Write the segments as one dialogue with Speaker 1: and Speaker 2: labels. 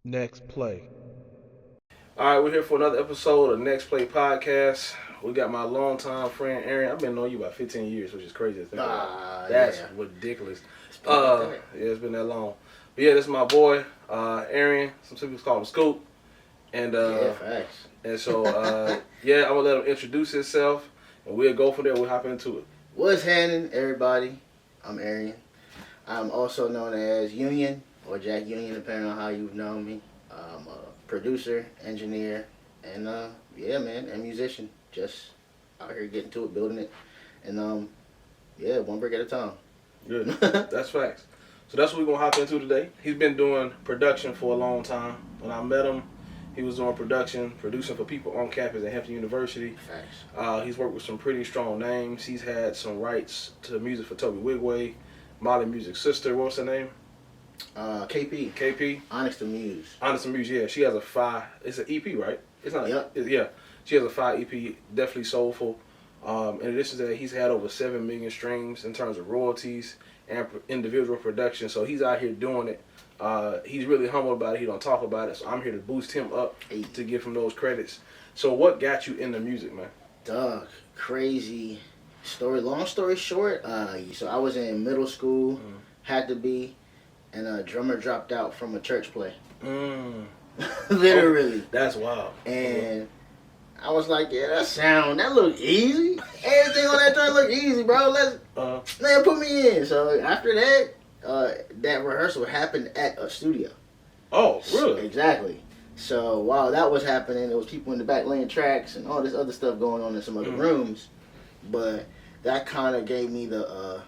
Speaker 1: Next play.
Speaker 2: All right, we're here for another episode of Next Play Podcast. We got my longtime friend Aaron. I've been knowing you about 15 years, which is crazy to think about. That's ridiculous. Yeah, it's been that long. But yeah, this is my boy, Aaron. Some people call him Scoop. And
Speaker 3: Facts.
Speaker 2: And so yeah, I'm gonna let him introduce himself, and we'll go from there. We'll hop into it.
Speaker 3: What's happening, everybody? I'm Arian. I'm also known as Union or Jack Union, depending on how you've known me. I'm a producer, engineer, and yeah, man, and musician. Just out here getting to it, building it, and yeah, one brick at a time.
Speaker 2: Good. That's facts. So that's what we're gonna hop into today. He's been doing production for a long time. When I met him, he was doing producing for people on campus at Hampton University.
Speaker 3: Facts.
Speaker 2: He's worked with some pretty strong names. He's had some rights to music for Toby Wigway, Molly Music's sister. What's her name?
Speaker 3: KP.
Speaker 2: KP.
Speaker 3: Honest to Muse.
Speaker 2: Honest to Muse. Yeah, she has a 5. It's an EP, right? It's not.
Speaker 3: Yep.
Speaker 2: Yeah. She has a 5 EP. Definitely soulful. In addition to that, he's had over 7 million streams in terms of royalties and individual production. So he's out here doing it. He's really humble about it. He don't talk about it. So I'm here to boost him up to give him those credits. So what got you into music, man?
Speaker 3: Doug, crazy story. Long story short, so I was in middle school, had to be, and a drummer dropped out from a church play. Literally.
Speaker 2: Oh, that's wild.
Speaker 3: And I was like, yeah, that look easy. Everything on that joint look easy, bro. Let's put me in. So after that, that rehearsal happened at a studio.
Speaker 2: Oh, really?
Speaker 3: Exactly. So while that was happening, there was people in the back laying tracks and all this other stuff going on in some other rooms. But that kind of gave me the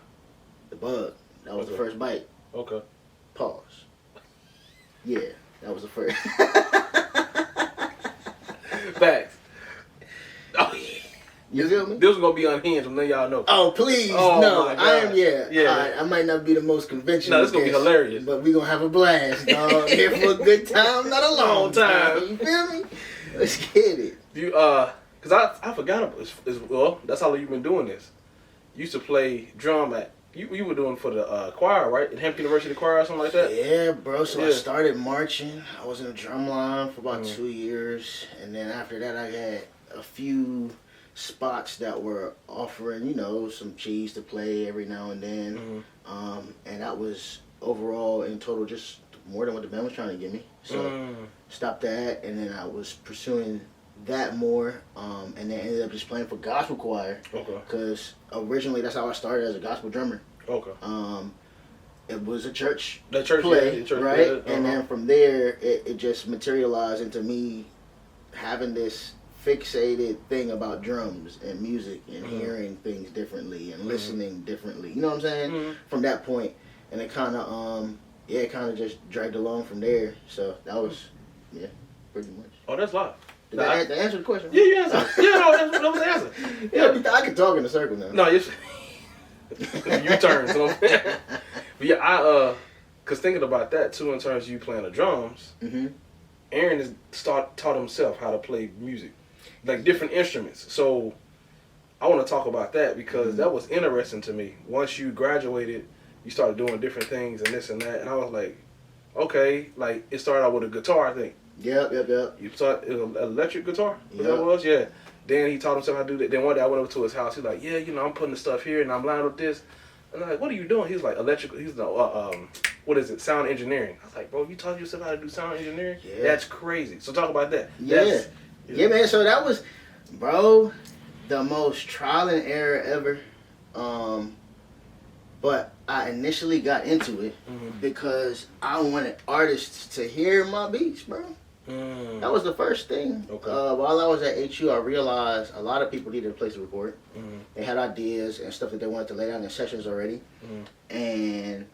Speaker 3: bug. That was the first bite.
Speaker 2: Okay.
Speaker 3: Pause. Yeah, that was the first.
Speaker 2: Facts. Oh,
Speaker 3: You feel me?
Speaker 2: This was gonna be unhinged. I'm letting y'all know.
Speaker 3: Oh please,
Speaker 2: Oh,
Speaker 3: no!
Speaker 2: my God.
Speaker 3: I am,
Speaker 2: Yeah.
Speaker 3: I might not be the most conventional.
Speaker 2: No, this gonna be hilarious.
Speaker 3: But we gonna have a blast, dog. Here for a good time, not a long time. You feel me? Let's get it.
Speaker 2: You cause I forgot about well, that's how long you've been doing this. You used to play drum at you were doing for the choir, right? At Hampton University choir or something like that.
Speaker 3: Yeah, bro. So I
Speaker 2: Yeah.
Speaker 3: started marching. I was in the drum line for about 2 years, and then after that, I had a few spots that were offering, some cheese to play every now and then. And that was overall in total just more than what the band was trying to give me. So stopped that, and then I was pursuing that more, and then ended up just playing for gospel choir.
Speaker 2: Okay.
Speaker 3: Because originally that's how I started as a gospel drummer.
Speaker 2: Okay.
Speaker 3: It was a church
Speaker 2: play,
Speaker 3: play, right? And then from there, it just materialized into me having this fixated thing about drums and music and hearing things differently and listening differently. You know what I'm saying? From that point, and it kind of, it kind of just dragged along from there. So that was, pretty much.
Speaker 2: Oh, that's live.
Speaker 3: Did I answer the question?
Speaker 2: Yeah, you answered. Yeah, no, that was the answer.
Speaker 3: Yeah, I can talk in a circle now.
Speaker 2: No, you turn. So, but yeah, cause thinking about that too, in terms of you playing the drums, Aaron has taught himself how to play music, like different instruments. So I want to talk about that because that was interesting to me. Once you graduated, you started doing different things and this and that, and I was like, okay, like it started out with a guitar, I think.
Speaker 3: Yep.
Speaker 2: You taught it was an electric guitar?
Speaker 3: Yep.
Speaker 2: That was? Yeah. Then he taught himself how to do that. Then one day I went over to his house. He's like, yeah, I'm putting the stuff here and I'm lining up this. And I'm like, what are you doing? He's like, electrical. He's like, what is it? Sound engineering. I was like, bro, you taught yourself how to do sound engineering?
Speaker 3: Yeah.
Speaker 2: That's crazy. So talk about that.
Speaker 3: Yeah, man. So that was, bro, the most trial and error ever. But I initially got into it because I wanted artists to hear my beats, bro. That was the first thing.
Speaker 2: Okay.
Speaker 3: While I was at HU, I realized a lot of people needed a place to record. They had ideas and stuff that they wanted to lay down in sessions already. And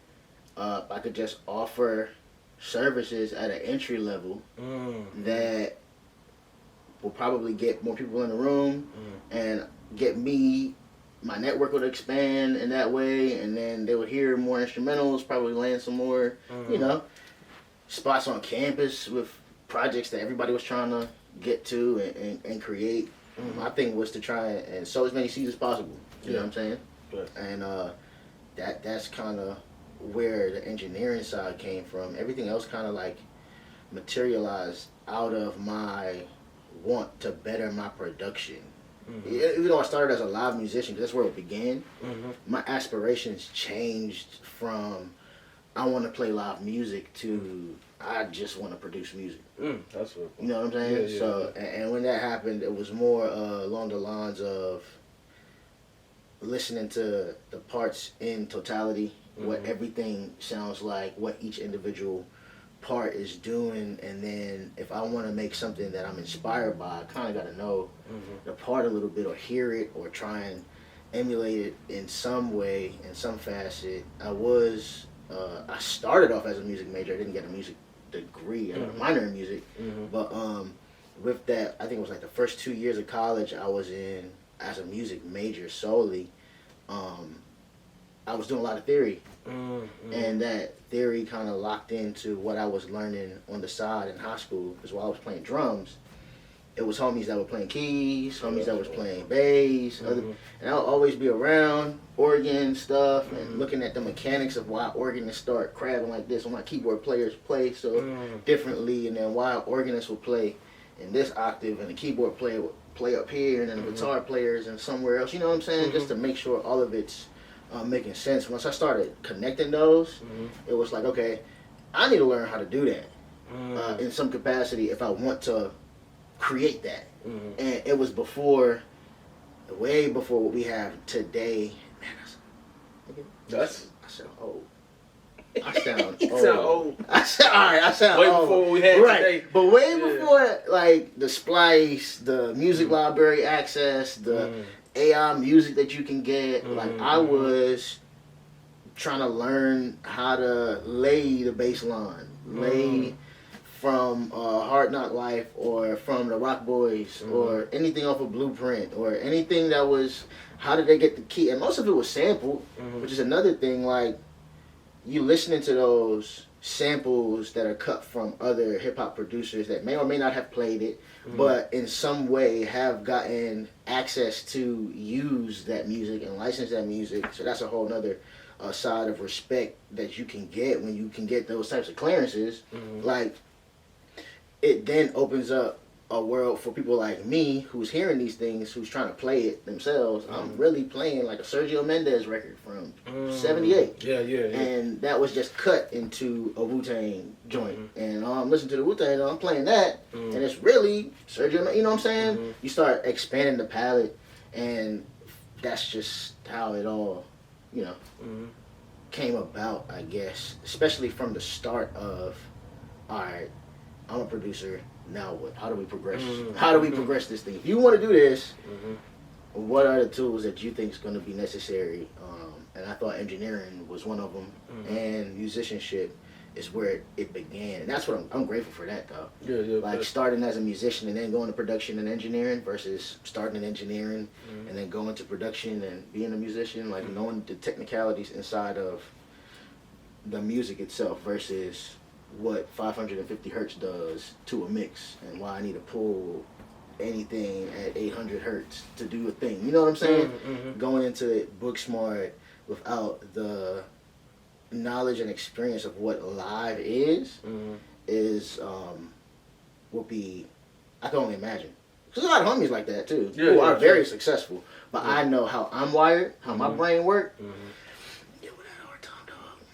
Speaker 3: I could just offer services at an entry level that will probably get more people in the room and get me, my network would expand in that way, and then they would hear more instrumentals, probably land some more, spots on campus with projects that everybody was trying to get to and create. My thing was to try and sow as many seeds as possible. You know what I'm saying?
Speaker 2: Right.
Speaker 3: And that's kind of where the engineering side came from. Everything else kind of like materialized out of my want to better my production. Even though I started as a live musician, 'cause that's where it began, my aspirations changed from I want to play live music to I just want to produce music.
Speaker 2: That's what.
Speaker 3: You know what I'm saying?
Speaker 2: Yeah,
Speaker 3: So, and when that happened, it was more along the lines of listening to the parts in totality, what everything sounds like, what each individual part is doing, and then if I want to make something that I'm inspired by, I kind of got to know the part a little bit, or hear it, or try and emulate it in some way, in some facet. I started off as a music major. I didn't get a music degree. I got a minor in music, but with that, I think it was like the first 2 years of college I was in as a music major solely. I was doing a lot of theory, and that theory kind of locked into what I was learning on the side in high school. Because while I was playing drums, it was homies that were playing keys, homies that was playing bass, and I'll always be around organ stuff and looking at the mechanics of why organists start crabbing like this, and why keyboard players play so differently, and then why organists will play in this octave and the keyboard player will play up here, and then the guitar players and somewhere else. You know what I'm saying? Just to make sure all of it's making sense. Once I started connecting those, it was like, okay, I need to learn how to do that in some capacity if I want to create that. And it was way before what we have today. Man, I sound old. I sound old.
Speaker 2: You sound old.
Speaker 3: I sound
Speaker 2: way
Speaker 3: old.
Speaker 2: Before what we had today.
Speaker 3: But way before, like, the Splice, the music library access, the AI music that you can get. Like, I was trying to learn how to lay the bass line. Lay from Hard Knock Life, or from the Rock Boys, or anything off of Blueprint, or anything that was, how did they get the key? And most of it was sampled, which is another thing. Like, you listening to those samples that are cut from other hip-hop producers that may or may not have played it, but in some way have gotten access to use that music and license that music. So that's a whole nother side of respect that you can get when you can get those types of clearances. Like, it then opens up a world for people like me who's hearing these things, who's trying to play it themselves. I'm really playing like a Sergio Mendes record from 78.
Speaker 2: Yeah.
Speaker 3: And that was just cut into a Wu-Tang joint. And I'm listening to the Wu-Tang, I'm playing that, and it's really Sergio, you know what I'm saying? You start expanding the palette, and that's just how it all, you know, came about, I guess. Especially from the start of, all right, I'm a producer. Now what? How do we progress? How do we progress this thing? If you want to do this, what are the tools that you think is going to be necessary? And I thought engineering was one of them, and musicianship is where it began. And that's what I'm grateful for that, though.
Speaker 2: Yeah.
Speaker 3: Like, starting as a musician and then going to production and engineering, versus starting in engineering and then going to production and being a musician. Like, knowing the technicalities inside of the music itself versus what 550 hertz does to a mix, and why I need to pull anything at 800 hertz to do a thing. You know what I'm saying? Going into it book smart without the knowledge and experience of what live is would be, I can only imagine. There's a lot of homies like that too, who are very successful. But I know how I'm wired, how my brain works.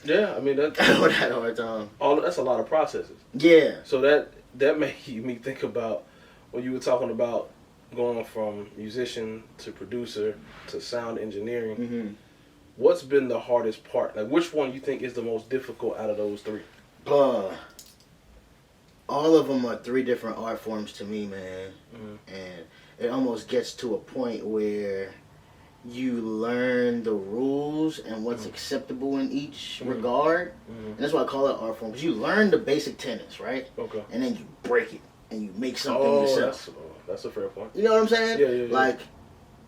Speaker 2: Yeah, I mean that.
Speaker 3: With that hard time.
Speaker 2: That's a lot of processes.
Speaker 3: Yeah.
Speaker 2: So that made me think about when you were talking about going from musician to producer to sound engineering. What's been the hardest part? Like, which one you think is the most difficult out of those three?
Speaker 3: All of them are three different art forms to me, man. And it almost gets to a point where you learn the rules and what's acceptable in each regard. And that's why I call it art form, because you learn the basic tenets, right? Okay. And then you break it and you make something yourself.
Speaker 2: That's a fair point.
Speaker 3: You know what I'm saying?
Speaker 2: Yeah.
Speaker 3: Like,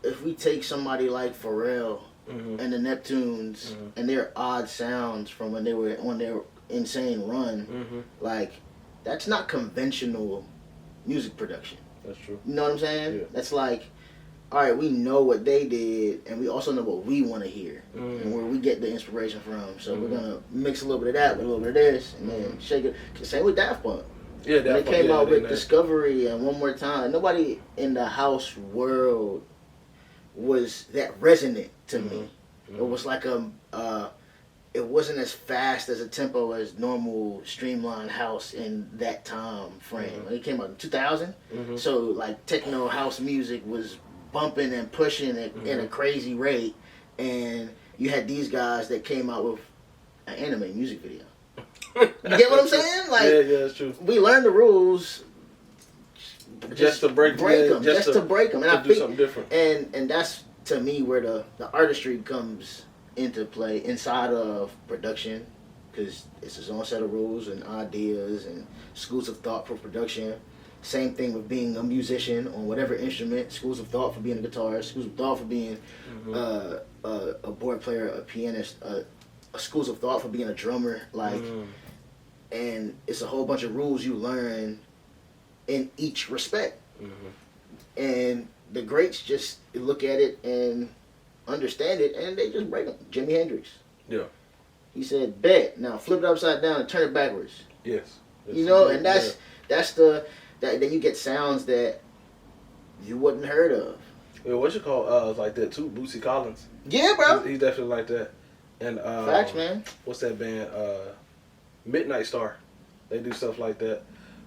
Speaker 3: if we take somebody like Pharrell and the Neptunes and their odd sounds from when they were on their insane run, like, that's not conventional music production.
Speaker 2: That's true.
Speaker 3: You know what I'm saying?
Speaker 2: Yeah.
Speaker 3: That's like, all right, we know what they did, and we also know what we want to hear, and where we get the inspiration from. So we're gonna mix a little bit of that with a little bit of this, and then shake it. Same with Daft Punk.
Speaker 2: Yeah,
Speaker 3: when it came out with Discovery and One More Time, nobody in the house world was that resonant to me. Mm-hmm. It was like it wasn't as fast as a tempo as normal streamlined house in that time frame. Mm-hmm. It came out in 2000, mm-hmm. so like techno house music was bumping and pushing at a crazy rate, and you had these guys that came out with an anime music video. You get what I'm saying? Like,
Speaker 2: yeah, that's true.
Speaker 3: We learned the rules
Speaker 2: just to break
Speaker 3: them, just to break them, and
Speaker 2: I do something different.
Speaker 3: And that's to me where the artistry comes into play inside of production, because it's its own set of rules and ideas and schools of thought for production. Same thing with being a musician on whatever instrument. Schools of thought for being a guitarist. Schools of thought for being a board player, a pianist. Schools of thought for being a drummer. Like, and it's a whole bunch of rules you learn in each respect. And the greats just look at it and understand it, and they just break them. Jimi Hendrix.
Speaker 2: Yeah.
Speaker 3: He said, "Bet now flip it upside down and turn it backwards."
Speaker 2: Yes.
Speaker 3: You know, and then you get sounds that you wouldn't heard of.
Speaker 2: Yeah, what you call like that too? Bootsy Collins.
Speaker 3: Yeah, bro.
Speaker 2: He's definitely like that. And
Speaker 3: facts, man.
Speaker 2: What's that band? Midnight Star. They do stuff like that.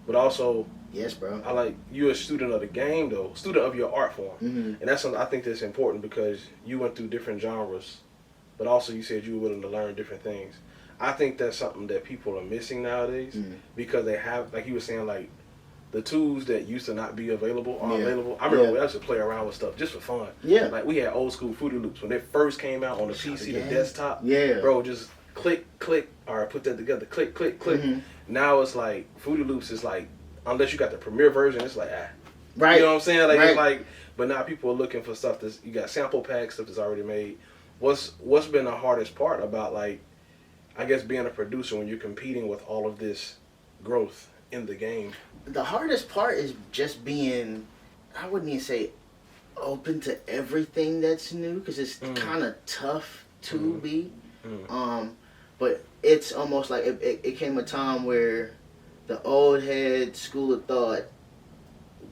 Speaker 2: But also,
Speaker 3: yes, bro.
Speaker 2: I like you're a student of the game, though, student of your art form, and that's something I think that's important because you went through different genres, but also you said you were willing to learn different things. I think that's something that people are missing nowadays because they have, like you were saying, like the tools that used to not be available are available. I remember we used to play around with stuff just for fun. Yeah, like we had old school Fruity Loops when they first came out on the PC, the desktop. Yeah, bro, just click, click, or put that together, click, click, click. Now it's like Fruity Loops is like, unless you got the premiere version, it's like right. You know what I'm saying? Like it's like, but now people are looking for stuff that's you got sample packs, stuff that's already made. What's been the hardest part about like, I guess being a producer when you're competing with all of this growth in the game?
Speaker 3: The hardest part is just being, I wouldn't even say open to everything that's new because it's kind of tough to be. But it's almost like it came a time where the old head school of thought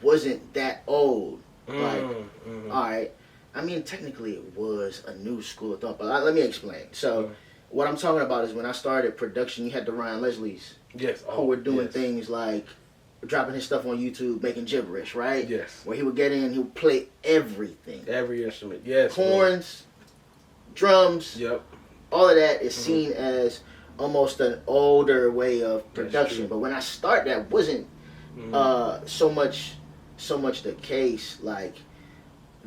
Speaker 3: wasn't that old. Like, all right. I mean, technically it was a new school of thought, but let me explain. So, what I'm talking about is when I started production, you had the Ryan Leslie's.
Speaker 2: Yes.
Speaker 3: Who were doing things like dropping his stuff on YouTube, making gibberish, right?
Speaker 2: Yes.
Speaker 3: Where he would get in, he would play everything.
Speaker 2: Every instrument, yes.
Speaker 3: Horns, drums.
Speaker 2: Yep.
Speaker 3: All of that is seen as almost an older way of production. But when I started, that wasn't so much the case. Like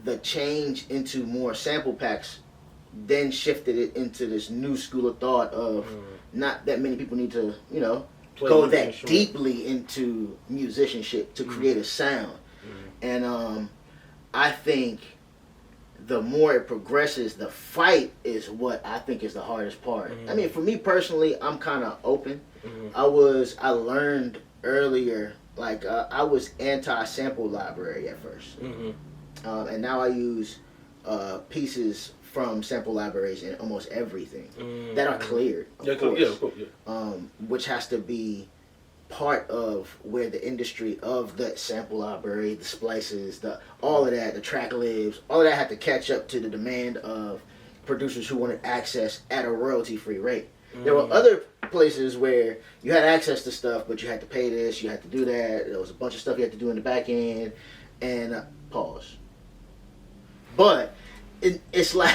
Speaker 3: the change into more sample packs then shifted it into this new school of thought of not that many people need to, you know, go that deeply into musicianship to create a sound. And I think the more it progresses, the fight is what I think is the hardest part. I mean, for me personally, I'm kind of open. I learned earlier, like I was anti-sample library at first. And now I use pieces from sample libraries in almost everything that are cleared, of course. Which has to be part of where the industry of that sample library, the splices, all of that, the track libs, all of that had to catch up to the demand of producers who wanted access at a royalty-free rate. There were other places where you had access to stuff, but you had to pay this, you had to do that. There was a bunch of stuff you had to do in the back end, and pause. But it's like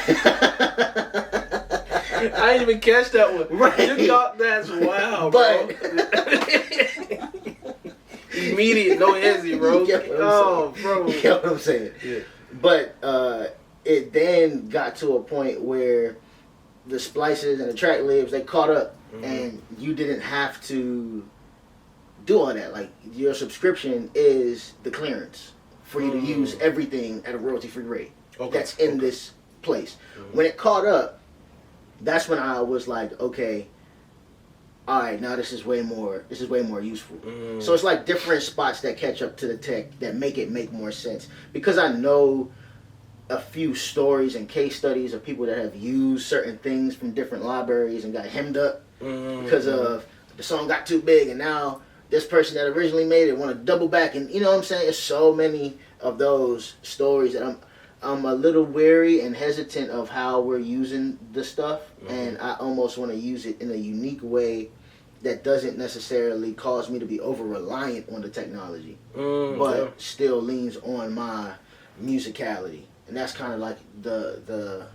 Speaker 2: I didn't even catch that one.
Speaker 3: Right.
Speaker 2: You got that's wow, bro. Immediate, no hezzy, bro. Oh, bro.
Speaker 3: You get what I'm saying?
Speaker 2: Yeah.
Speaker 3: But it then got to a point where the splices and the track libs, they caught up, and you didn't have to do all that. Like, your subscription is the clearance for you to use everything at a royalty-free rate. That's in this place. When it caught up, that's when I was like, okay, all right, now this is way more useful. So it's like different spots that catch up to the tech that make it make more sense. Because I know a few stories and case studies of people that have used certain things from different libraries and got hemmed up because of the song got too big, and now this person that originally made it want to double back, and you know what I'm saying. It's so many of those stories that I'm a little wary and hesitant of how we're using the stuff, and I almost want to use it in a unique way that doesn't necessarily cause me to be over reliant on the technology, but still leans on my musicality, and that's kind of like the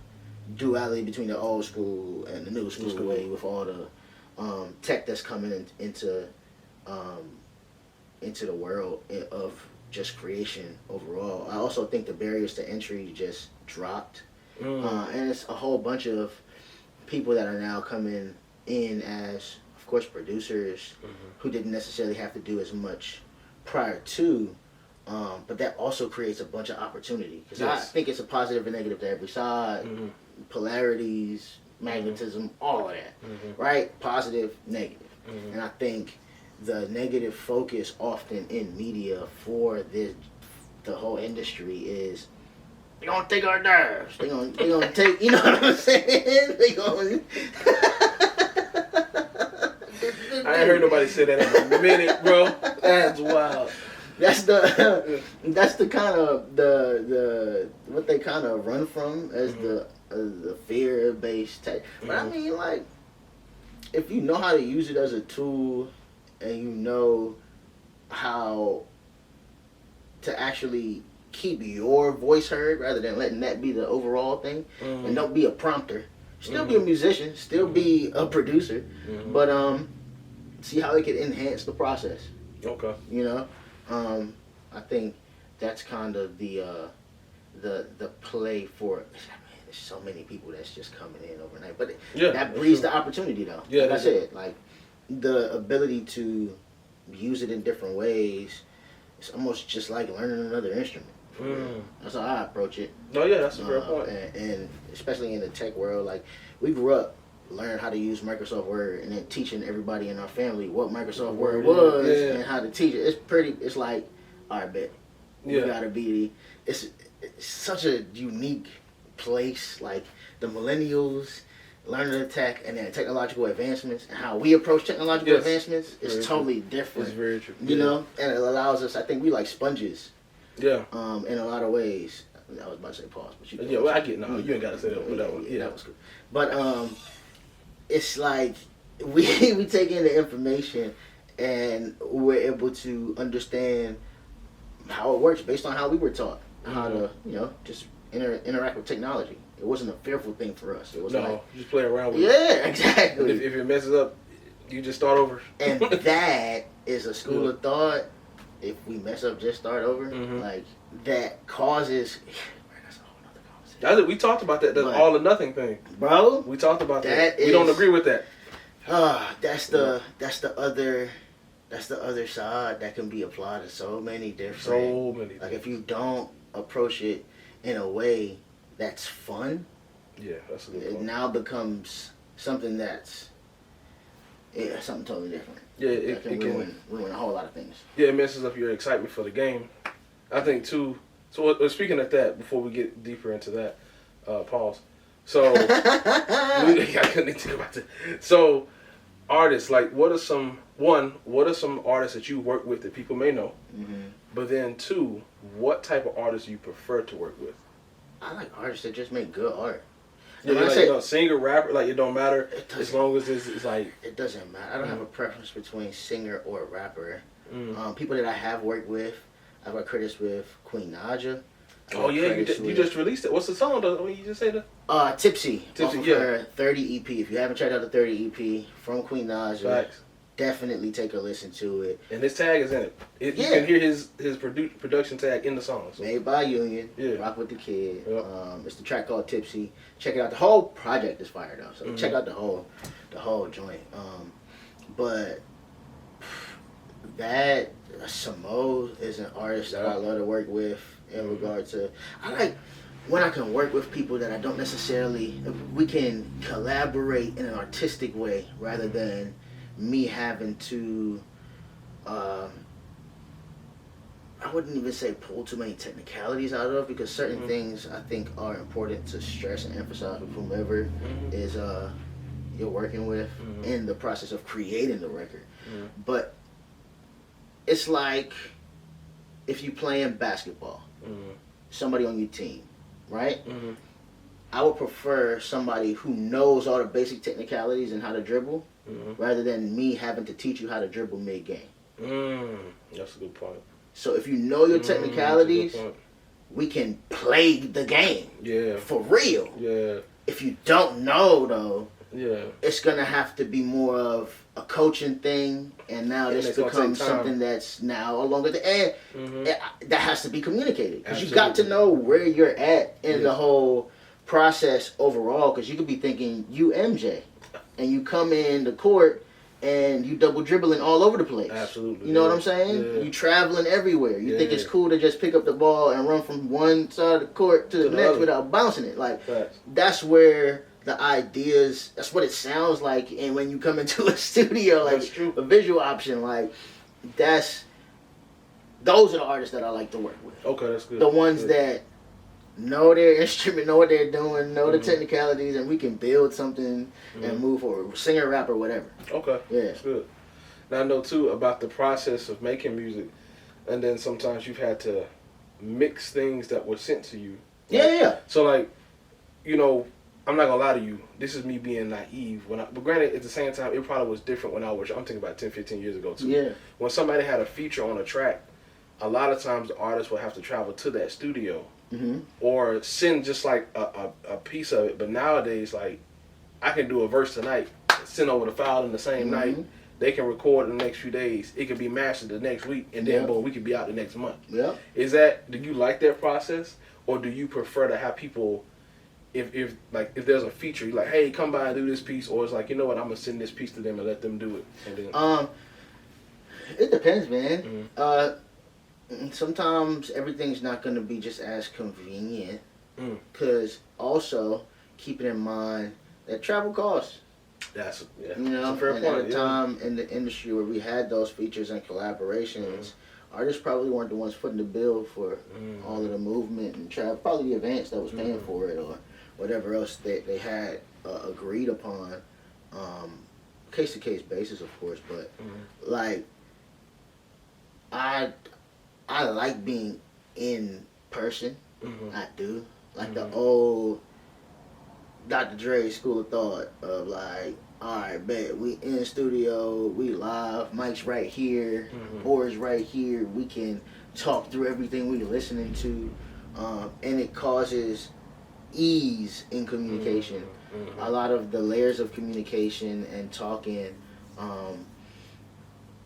Speaker 3: duality between the old school and the new school way with all the tech that's coming into the world of just creation overall. I also think the barriers to entry just dropped, and it's a whole bunch of people that are now coming in as, of course, producers who didn't necessarily have to do as much prior to. But that also creates a bunch of opportunity, because I think it's a positive and negative to every side, polarities, magnetism, all of that, right? Positive, negative. And I think the negative focus often in media for the whole industry is they gonna take our nerves. They gonna take, you know what I'm saying? They gonna.
Speaker 2: I ain't heard nobody say that in a minute, bro. That's wild.
Speaker 3: That's the kind of the what they kind of run from as the fear based tech. But I mean, like, if you know how to use it as a tool and you know how to actually keep your voice heard rather than letting that be the overall thing, and don't be a prompter, still be a musician, still be a producer, but see how it can enhance the process.
Speaker 2: Okay.
Speaker 3: You know. I think that's kind of the play for. I mean, there's so many people that's just coming in overnight, but that breeds the opportunity, though.
Speaker 2: Yeah,
Speaker 3: like I said, like the ability to use it in different ways. It's almost just like learning another instrument. That's how I approach it.
Speaker 2: No, yeah, that's a fair point.
Speaker 3: And especially in the tech world, like we grew up learn how to use Microsoft Word, and then teaching everybody in our family what Microsoft Word was and how to teach it. It's like, all right, bet. We gotta be, it's such a unique place, like the millennials learning the tech and then technological advancements, and how we approach technological advancements is totally different.
Speaker 2: It's very true.
Speaker 3: You know, and it allows us, I think we like sponges.
Speaker 2: Yeah.
Speaker 3: In a lot of ways. I was about to say pause, but you.
Speaker 2: Yeah, well, I get no. You ain't got to say that. That one.
Speaker 3: Yeah, that was good. But it's like we take in the information and we're able to understand how it works based on how we were taught how to, just interact with technology. It wasn't a fearful thing for us. It was
Speaker 2: just play around with it.
Speaker 3: Yeah, exactly.
Speaker 2: If it messes up, you just start over.
Speaker 3: And that is a school of thought. If we mess up, just start over. Like that causes.
Speaker 2: We talked about that. The all or nothing thing,
Speaker 3: bro.
Speaker 2: We talked about that. We don't agree with that.
Speaker 3: That's the other side that can be applied to so many different. Like if you don't approach it in a way that's fun,
Speaker 2: that's a good point.
Speaker 3: It now becomes something that's something totally different.
Speaker 2: Yeah,
Speaker 3: it can ruin a whole lot of things. Yeah,
Speaker 2: it messes up your excitement for the game. I think too. So speaking of that, before we get deeper into that, pause. So I couldn't think about that. So artists, like, what are some artists that you work with that people may know? But then two, what type of artists do you prefer to work with?
Speaker 3: I like artists that just make good art.
Speaker 2: Yeah, like, singer, rapper, like it don't matter as long as it's like.
Speaker 3: It doesn't matter. I don't have a preference between singer or rapper. People that I have worked with, I've got credits with Queen Naja.
Speaker 2: Oh yeah, you just released it. What's the song though? You just say that?
Speaker 3: Tipsy. Off of her 30 EP. If you haven't checked out the 30 EP from Queen Naja, definitely take a listen to it.
Speaker 2: And his tag is in it. You can hear his production tag in the song. So.
Speaker 3: Made by Union.
Speaker 2: Yeah.
Speaker 3: Rock with the Kid. Yep. It's the track called Tipsy. Check it out. The whole project is fired up. So check out the whole joint. But that Samo is an artist that I love to work with in regard to. I like when I can work with people that I don't necessarily. We can collaborate in an artistic way rather than me having to. I wouldn't even say pull too many technicalities out of, because certain things I think are important to stress and emphasize with whomever is you're working with in the process of creating the record. But it's like if you playing basketball, somebody on your team, right? I would prefer somebody who knows all the basic technicalities and how to dribble, rather than me having to teach you how to dribble mid-game.
Speaker 2: That's a good point.
Speaker 3: So if you know your technicalities, we can play the game.
Speaker 2: Yeah.
Speaker 3: For real.
Speaker 2: Yeah.
Speaker 3: If you don't know, though,
Speaker 2: yeah,
Speaker 3: it's going to have to be more of a coaching thing, and now this becomes something that's now along with the end. That has to be communicated, because you got to know where you're at in the whole process overall, because you could be thinking you MJ, and you come in the court and you double dribbling all over the place.
Speaker 2: Absolutely.
Speaker 3: You know what I'm saying? Yeah. You traveling everywhere. You think it's cool to just pick up the ball and run from one side of the court to the next without bouncing it. Like, that's where the ideas, that's what it sounds like. And when you come into a studio, like a visual option, like those are the artists that I like to work with.
Speaker 2: Okay, that's good.
Speaker 3: The ones that know their instrument, know what they're doing, know the technicalities, and we can build something and move forward. Singer, rapper, whatever.
Speaker 2: Okay.
Speaker 3: Yeah.
Speaker 2: That's good. Now I know too about the process of making music, and then sometimes you've had to mix things that were sent to you. Like,
Speaker 3: yeah.
Speaker 2: So like, you know, I'm not gonna lie to you. This is me being naive. But granted, at the same time, it probably was different when I'm thinking about 10, 15 years ago too.
Speaker 3: Yeah. When
Speaker 2: somebody had a feature on a track, a lot of times the artist would have to travel to that studio. Or send just like a piece of it. But nowadays, like, I can do a verse tonight, send over the file in the same night. They can record in the next few days. It can be mastered the next week, and then boom, we can be out the next month.
Speaker 3: Yeah.
Speaker 2: Do you like that process, or do you prefer to have people, if there's a feature, you're like, hey, come by and do this piece, or it's like, you know what, I'm gonna send this piece to them and let them do it. And then,
Speaker 3: it depends, man. Sometimes everything's not going to be just as convenient, because also keeping in mind that travel costs.
Speaker 2: That's
Speaker 3: you know,
Speaker 2: that's a fair
Speaker 3: and
Speaker 2: point.
Speaker 3: At a time in the industry where we had those features and collaborations, artists probably weren't the ones footing the bill for all of the movement and travel. Probably the events that was paying for it, or whatever else they had agreed upon, case to case basis, of course. But like, I like being in person. I do. Like the old Dr. Dre school of thought of like, alright, bet, we in studio, we live, mic's right here, board's right here, we can talk through everything we're listening to, and it causes ease in communication. A lot of the layers of communication and talking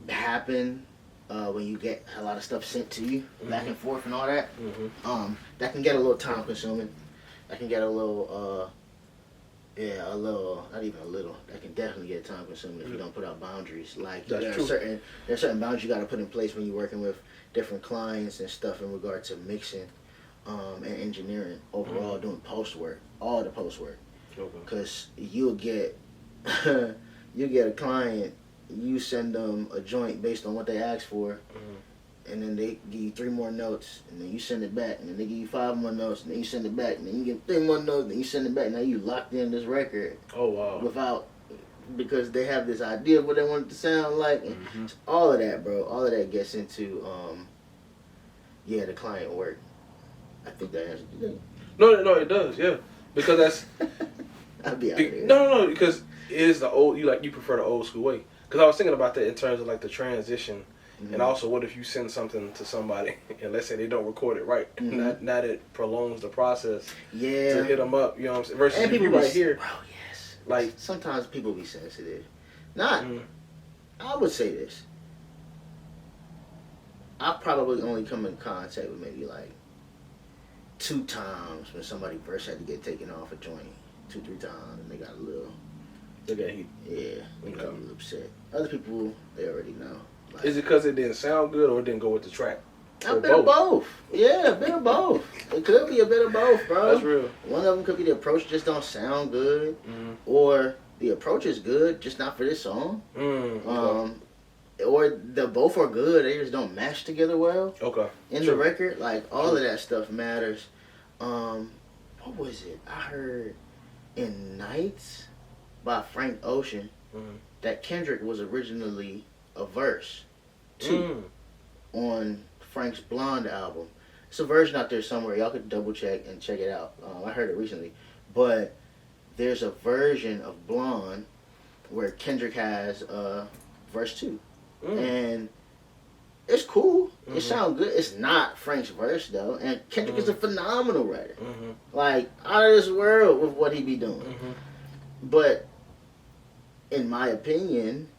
Speaker 3: happen when you get a lot of stuff sent to you, back and forth and all that. That can get a little time consuming. That can get a little, not even a little. That can definitely get time consuming if you don't put out boundaries. Like, there are certain boundaries you got to put in place when you're working with different clients and stuff in regard to mixing and engineering overall, doing post work, all the post work. Because you'll get a client, you send them a joint based on what they asked for, and then they give you 3 more notes, and then you send it back, and then they give you 5 more notes, and then you send it back, and then you get 3 more notes, and then you send it back. Now you locked in this record.
Speaker 2: Oh wow!
Speaker 3: Because they have this idea of what they want it to sound like, and all of that, bro. All of that gets into the client work. I think that answers the thing.
Speaker 2: No, it does, yeah, because that's.
Speaker 3: I'll be out there.
Speaker 2: No, because it is the old. You prefer the old school way. Because I was thinking about that in terms of like the transition, and also what if you send something to somebody and let's say they don't record it right, now that prolongs the process.
Speaker 3: Yeah.
Speaker 2: To hit them up, you know what I'm saying? Versus
Speaker 3: and people
Speaker 2: right here.
Speaker 3: Bro, yes.
Speaker 2: Like
Speaker 3: sometimes people be sensitive. Not. I would say this. I probably only come in contact with maybe like 2 times when somebody first had to get taken off a joint. 2, 3 times, and they got a little.
Speaker 2: They got heat.
Speaker 3: Yeah, they got a little upset. Other people, they already know. Like,
Speaker 2: is it because it didn't sound good or it didn't go with the track?
Speaker 3: A bit of both. Yeah, a bit of both. It could be a bit of both, bro.
Speaker 2: That's real.
Speaker 3: One of them could be the approach just don't sound good, or the approach is good, just not for this song. Or the both are good, they just don't match together well.
Speaker 2: Okay.
Speaker 3: In the record, like all of that stuff matters. What was it? I heard in Nights by Frank Ocean that Kendrick was originally a verse too. on Frank's Blonde album. It's a version out there somewhere. Y'all could double check and check it out. I heard it recently. But there's a version of Blonde where Kendrick has verse 2. And it's cool. It sounds good. It's not Frank's verse, though. And Kendrick is a phenomenal writer. Like, out of this world with what he be doing. But, in my opinion,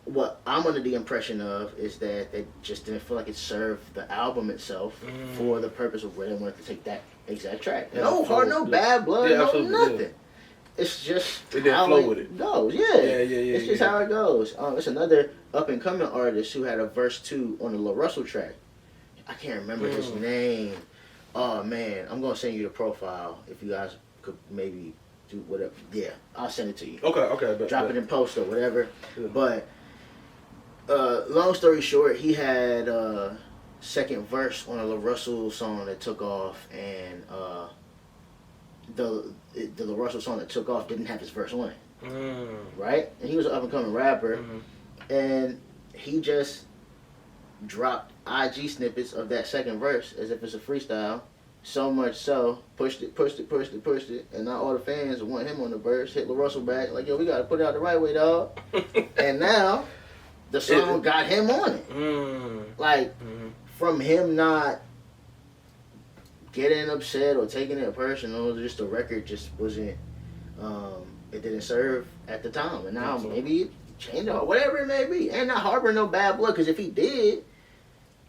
Speaker 3: what I'm under the impression of is that they just didn't feel like it served the album itself for the purpose of where they wanted to take that exact track.
Speaker 2: Yeah,
Speaker 3: no heart, no bad blood, no nothing. Yeah. It's just
Speaker 2: it didn't flow with it.
Speaker 3: Goes. Yeah. It's just how it goes. It's another up and coming artist who had a verse 2 on the Lil Russell track. I can't remember his name. Oh man, I'm gonna send you the profile if you guys could maybe do whatever. Yeah, I'll send it to you.
Speaker 2: Okay.
Speaker 3: Drop it in post or whatever. Yeah. But long story short, he had second verse on a Lil Russell song that took off, and the Lil Russell song that took off didn't have his verse on it. Right? And he was an up and coming rapper, and he just dropped IG snippets of that second verse as if it's a freestyle. So much so, pushed it, and now all the fans want him on the verse, hit Lil Russell back, like, yo, we gotta put it out the right way, dog. And now the song got him on it. Like, from him not getting upset or taking it personal, just the record just wasn't, it didn't serve at the time. And now maybe it changed or whatever it may be. And not harboring no bad blood, because if he did,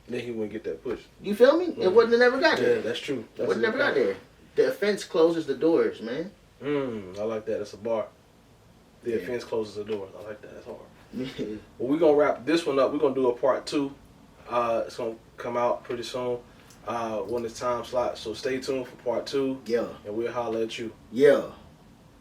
Speaker 2: then he wouldn't get that push.
Speaker 3: You feel me? It wouldn't have never got there.
Speaker 2: Yeah, that's true.
Speaker 3: It wouldn't have never got there. The offense closes the doors, man.
Speaker 2: I like that. That's a bar. The offense closes the doors. I like that. That's hard. Well, we're going to wrap this one up. We're going to do a part 2. It's going to come out pretty soon when it's time slot. So stay tuned for part 2.
Speaker 3: Yeah.
Speaker 2: And we'll holler at you.
Speaker 3: Yeah.